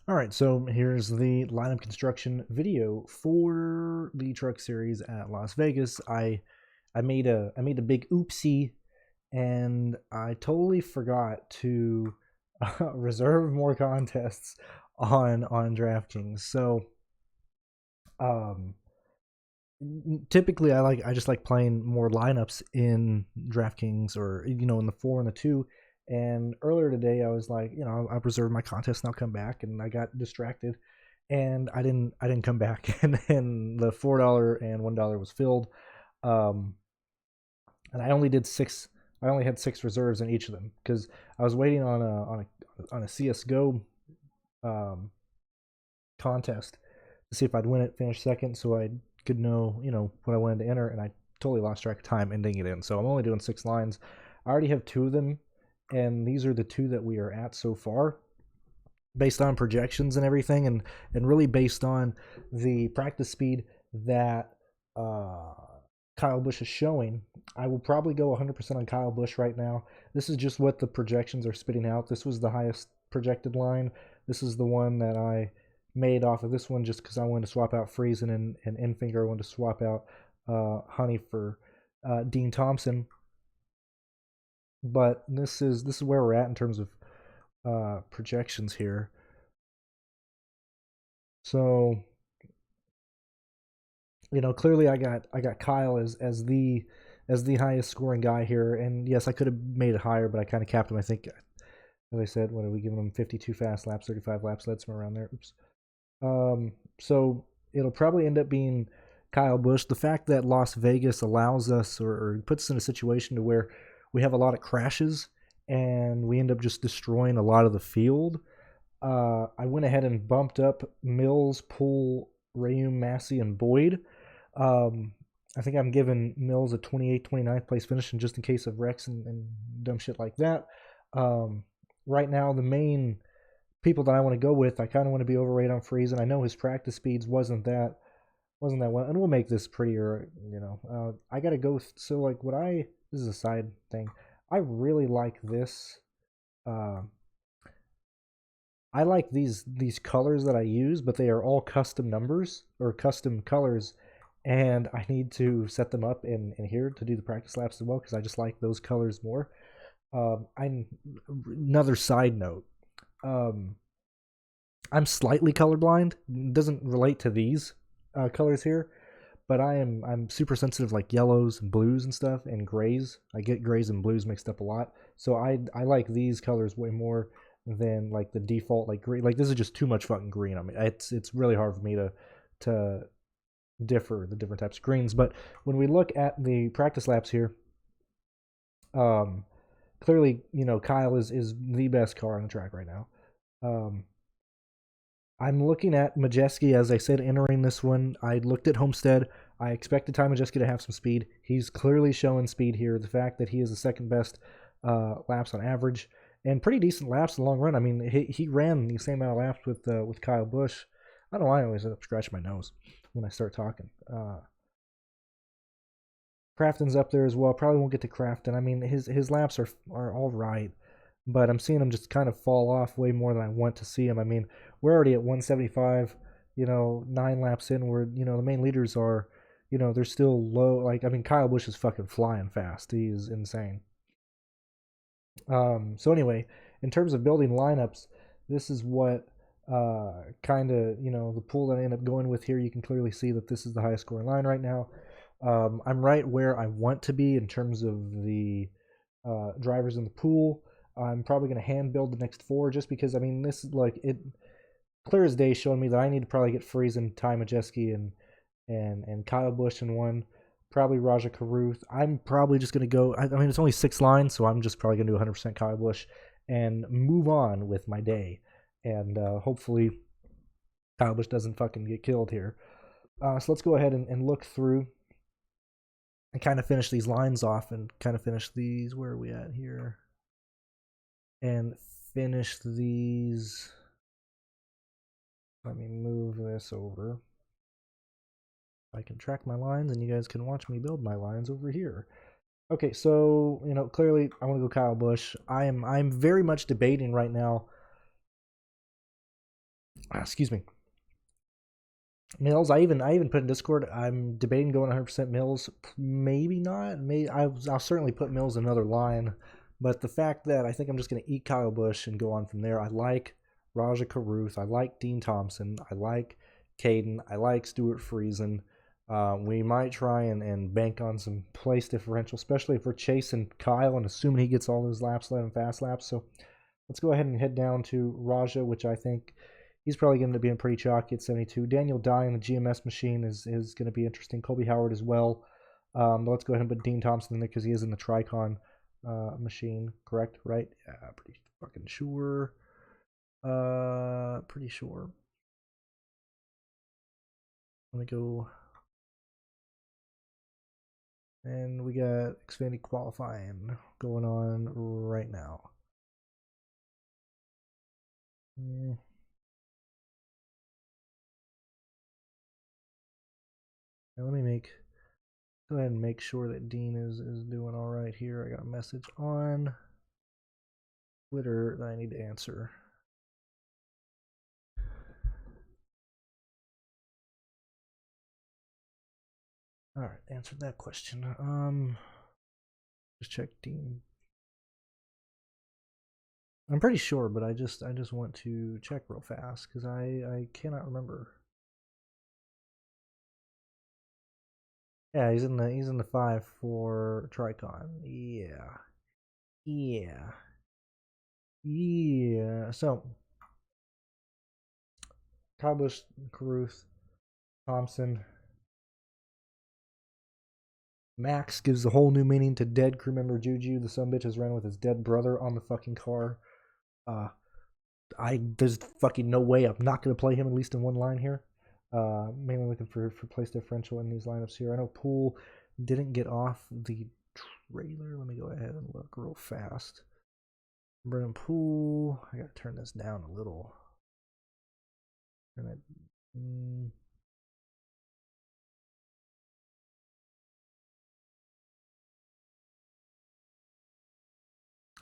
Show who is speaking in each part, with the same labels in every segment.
Speaker 1: All right, so here's the lineup construction video for the Truck Series at Las Vegas. I made a big oopsie, and I totally forgot to reserve more contests on DraftKings. So um, typically I just like playing more lineups in DraftKings, or in the 4 and the 2. And earlier today I was like, I'll reserve my contest and I'll come back, and I got distracted and I didn't come back and then the $4 and $1 was filled. Um and I only had 6 reserves in each of them because I was waiting on a CS:GO um contest to see if I'd win it, finish second, so I could know, what I wanted to enter, and I totally lost track of time ending it in. So I'm only doing 6 lines. I already have 2 of them, and these are the 2 that we are at so far, based on projections and everything, and really based on the practice speed that uh, Kyle Busch is showing. I will probably go 100% on Kyle Busch right now. This is just what the projections are spitting out. This was the highest projected line. This is the one that I made off of this one just because I wanted to swap out Friesen and Enfinger. I wanted to swap out Honey for Dean Thompson. But this is where we're at in terms of projections here. So clearly I got Kyle as the highest scoring guy here, and yes, I could have made it higher, but I kind of capped him. I think, as I said, what are we giving him? 52 fast laps, 35 laps. That's around there. Oops. So it'll probably end up being Kyle Busch. The fact that Las Vegas allows us, or puts us in a situation to where we have a lot of crashes and we end up just destroying a lot of the field. I went ahead and bumped up Mills, Poole, Rayum, Massey, and Boyd. Um, I think I'm giving Mills a 28th, 29th place finish, and just in case of wrecks and dumb shit like that. Um, right now, the main people that I want to go with, I kind of want to be overrated on Friesen. I know his practice speeds wasn't that well, and we'll make this prettier. I gotta go. So like, this is a side thing. I really like this. Uh, I like these colors that I use, but they are all custom numbers or custom colors, and I need to set them up in here to do the practice laps as well because I just like those colors more. I'm Another side note. Um, I'm slightly colorblind. It doesn't relate to these colors here, but I'm super sensitive, like yellows and blues and stuff, and grays. I get grays and blues mixed up a lot, so I like these colors way more than like the default like green. Like this is just too much fucking green. I mean, it's really hard for me to differ the different types of greens. But when we look at the practice laps here, um, clearly Kyle is the best car on the track right now. Um, I'm looking at Majeski, as I said, entering this one. I looked at Homestead. I expected Ty Majeski to have some speed. He's clearly showing speed here. The fact that he is the second best laps on average and pretty decent laps in the long run. I mean, he ran the same amount of laps with Kyle Busch. I don't know why I always end up scratching my nose when I start talking. Crafton's up there as well. Probably won't get to Crafton. I mean, his laps are all right, but I'm seeing him just kind of fall off way more than I want to see him. I mean, we're already at 175. 9 laps in. Where the main leaders are, they're still low. Like, I mean, Kyle Busch is fucking flying fast. He is insane. So anyway, in terms of building lineups, this is what kind of the pool that I end up going with here. You can clearly see that this is the highest scoring line right now. I'm right where I want to be in terms of the drivers in the pool. I'm probably going to hand build the next 4 just because, I mean, this is like it clear as day showing me that I need to probably get Friesen, Ty Majeski, and Kyle Busch in one. Probably Raja Karuth. I'm probably just going to go. I mean, it's only 6 lines, so I'm just probably going to do 100% Kyle Busch and move on with my day. And hopefully Kyle Busch doesn't fucking get killed here. So let's go ahead and look through and kind of finish these lines off and kind of finish these. Where are we at here? And finish these. Let me move this over. I can track my lines and you guys can watch me build my lines over here. Okay, so clearly I want to go Kyle Busch. I'm very much debating right now Excuse me. Mills, I even put in Discord. I'm debating going 100% Mills. Maybe not. Maybe I'll certainly put Mills in another line. But the fact that I think I'm just going to eat Kyle Busch and go on from there. I like Raja Caruth. I like Dean Thompson. I like Caden. I like Stuart Friesen. We might try and bank on some place differential, especially if we're chasing Kyle and assuming he gets all those laps led and fast laps. So let's go ahead and head down to Raja, which I think he's probably going to be pretty chalky at 72. Daniel Dye in the GMS machine is going to be interesting. Colby Howard as well. But let's go ahead and put Dean Thompson in there because he is in the Tricon machine, correct? Right? Yeah, pretty fucking sure. Pretty sure. Let me go. And we got Xfinity qualifying going on right now. Now let me go ahead and make sure that Dean is doing all right here. I got a message on Twitter that I need to answer. All right, answered that question. Just check Dean. I'm pretty sure, but I just want to check real fast because I cannot remember. Yeah, he's in the 5 for Tricon. Yeah. So Kyle Busch, Caruth, Thompson, Max gives a whole new meaning to dead crew member Juju. The son bitch has ran with his dead brother on the fucking car. There's fucking no way I'm not gonna play him at least in one line here. Mainly looking for place differential in these lineups here. I know Poole didn't get off the trailer. Let me go ahead and look real fast. Brennan Poole. I gotta turn this down a little.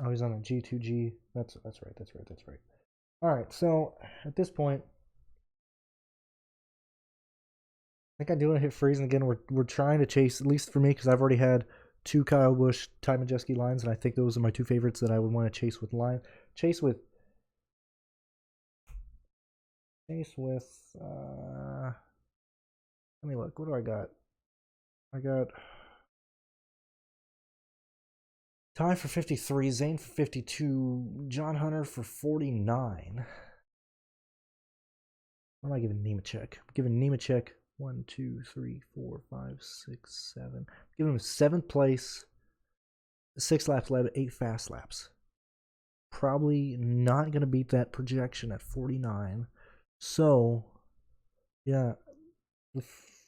Speaker 1: Oh, he's on a G2G. That's right. All right, so at this point, I think I do want to hit Friesen again. We're trying to chase, at least for me, because I've already had 2 Kyle Busch, Ty Majeski lines, and I think those are my 2 favorites that I would want to chase with line. Chase with. Let me look. What do I got? I got Ty for 53, Zane for 52, John Hunter for 49. What am I giving Nemechek? I'm giving Nemechek 1, 2, 3, 4, 5, 6, 7. I'm giving him 7th place, 6 laps led, 8 fast laps. Probably not going to beat that projection at 49. So, yeah, the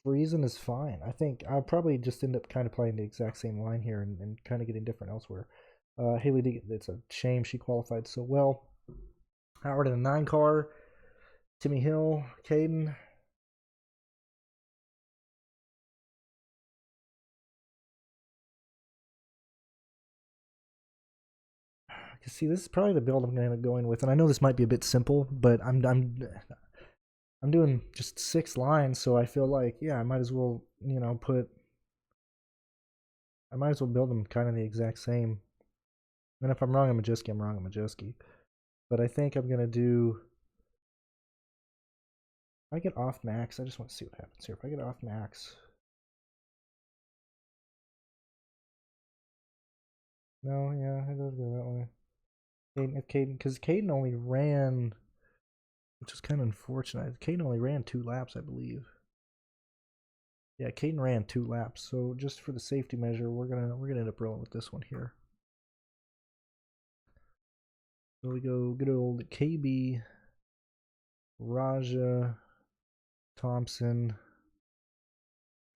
Speaker 1: Friesen is fine. I think I'll probably just end up kind of playing the exact same line here and kind of getting different elsewhere. Haley D, it's a shame she qualified so well. Howard in a 9 car. Timmy Hill, Caden. See, this is probably the build I'm going to go in with, and I know this might be a bit simple, but I'm doing just 6 lines, so I feel like I might as well build them kind of the exact same. And if I'm wrong, I'm wrong, I'm a Majeski. But I think I'm gonna do. If I get off max, I just want to see what happens here. If I get off max. No, yeah, it does go that way. Because Caden only ran, which is kind of unfortunate. Caden only ran 2 laps, I believe. Yeah, Caden ran 2 laps. So just for the safety measure, we're gonna end up rolling with this one here. So we go good old KB, Raja, Thompson,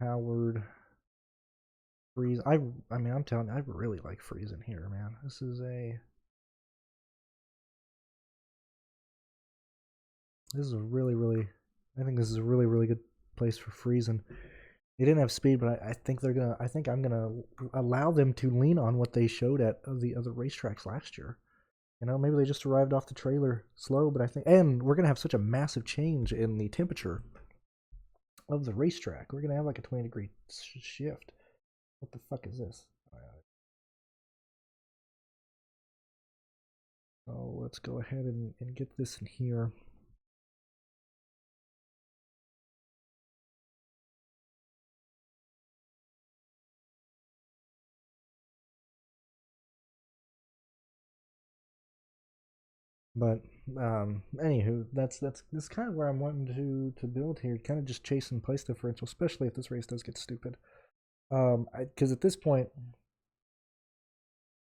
Speaker 1: Howard, Friesen. I mean, I'm telling you, I really like Friesen here, man. This is a really. I think this is a really good place for Friesen. They didn't have speed, but I think I'm gonna allow them to lean on what they showed at the other racetracks last year. You know, maybe they just arrived off the trailer slow, but I think, and we're gonna have such a massive change in the temperature of the racetrack. We're gonna have like a 20-degree shift. What the fuck is this? So let's go ahead and get this in here. But anywho, that's kind of where I'm wanting to build here. Kind of just chasing place differential, especially if this race does get stupid. Because at this point,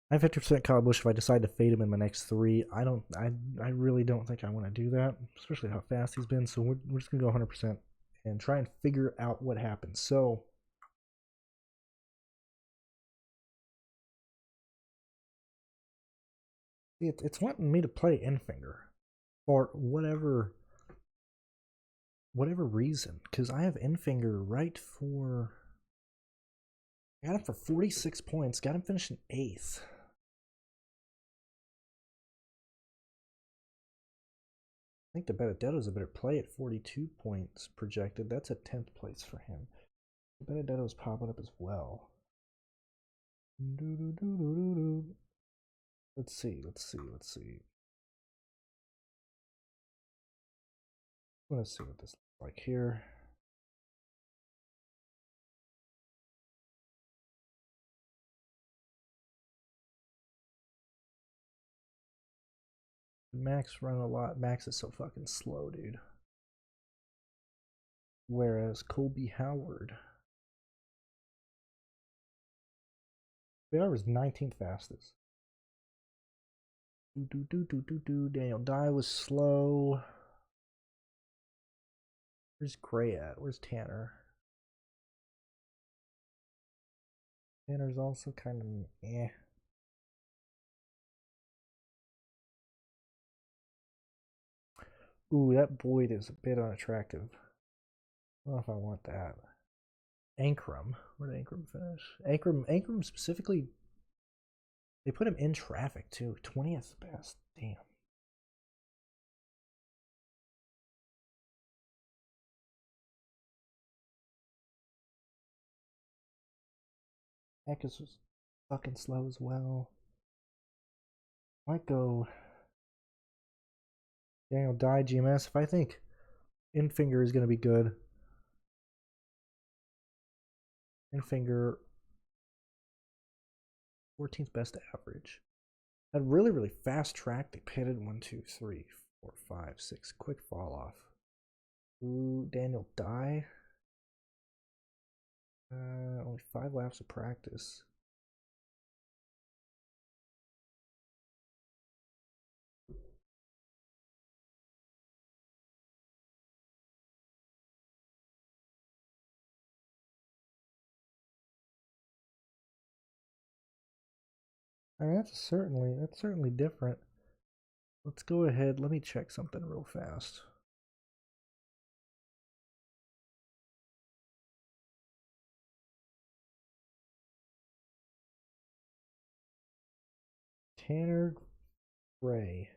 Speaker 1: I have 50% Kyle Busch if I decide to fade him in my next three. I really don't think I want to do that, especially how fast he's been. So we're just gonna go 100% and try and figure out what happens. So it's wanting me to play Enfinger for whatever reason, because I have Enfinger right for. I got him for 46 points. Got him finishing 8th. I think the Benedetto's a better play at 42 points projected. That's a 10th place for him. The Benedetto's popping up as well. Let's see. Let's see what this looks like here. Max run a lot. Max is so fucking slow, dude. Whereas Colby Howard, Colby was 19th fastest. Daniel Dye was slow. Where's Gray at? Where's Tanner? Tanner's also kind of eh. Ooh, that Boyd is a bit unattractive. I don't know if I want that. Ankrum. Where did Ankrum finish? Ankrum specifically, they put him in traffic too. 20th best. Damn. Eckes was fucking slow as well. Might go Daniel Dye GMS. If I think Enfinger is going to be good, Enfinger 14th best average. That really fast track. They pitted 1, 2, 3, 4, 5, 6. Quick fall off. Ooh, Daniel Dye. Only 5 laps of practice. I mean, that's certainly different. Let's go ahead. Let me check something real fast. Tanner Gray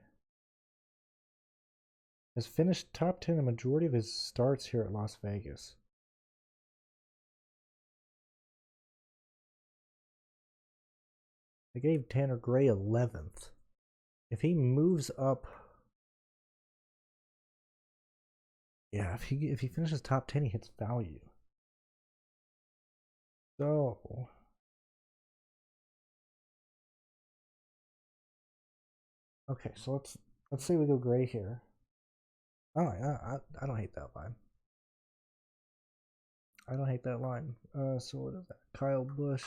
Speaker 1: has finished top 10 a majority of his starts here at Las Vegas. I gave Tanner Gray 11th. If he moves up, yeah, if he finishes top 10, he hits value. So okay, so let's say we go Gray here. Oh, I don't hate that line. I don't hate that line. So what is that? Kyle Busch.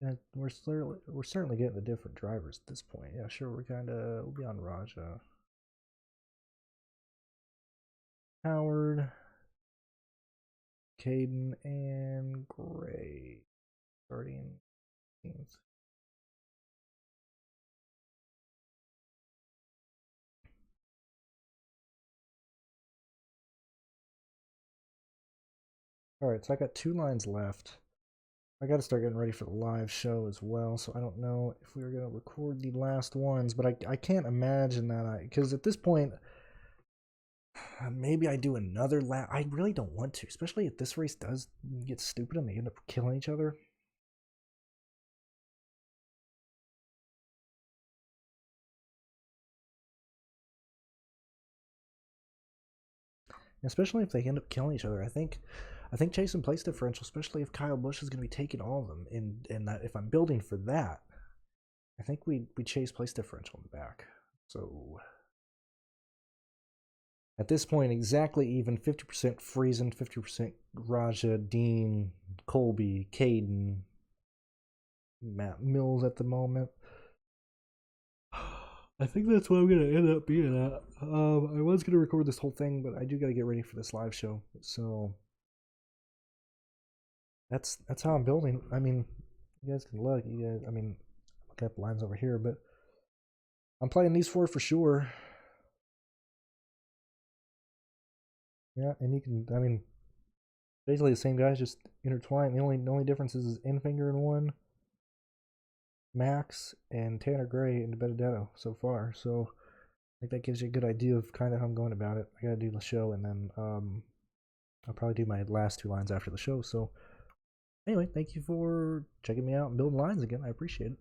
Speaker 1: And we're certainly getting the different drivers at this point. Yeah, sure. We'll be on Raja, Howard, Caden, and Gray starting teams. All right, so I got 2 lines left. I got to start getting ready for the live show as well, so I don't know if we are going to record the last ones, but I can't imagine that because at this point, maybe I do another lap. I really don't want to, especially if this race does get stupid and they end up killing each other. Especially if they end up killing each other. I think chasing place differential, especially if Kyle Busch is going to be taking all of them, and that if I'm building for that, I think we chase place differential in the back. So at this point, exactly even 50% Friesen, 50% Raja, Dean, Colby, Caden, Matt Mills at the moment. I think that's what I'm gonna end up being at. I was gonna record this whole thing, but I do gotta get ready for this live show. So that's how I'm building. I mean, you guys can look. You guys, I mean, look at the lines over here, but I'm playing these four for sure. Yeah, and you can. I mean, basically the same guys, just intertwined. The only difference is Enfinger in one, Max and Tanner Gray and Benedetto so far. So I think that gives you a good idea of kind of how I'm going about it. I gotta do the show, and then I'll probably do my last two lines after the show. So anyway, thank you for checking me out and building lines again. I appreciate it.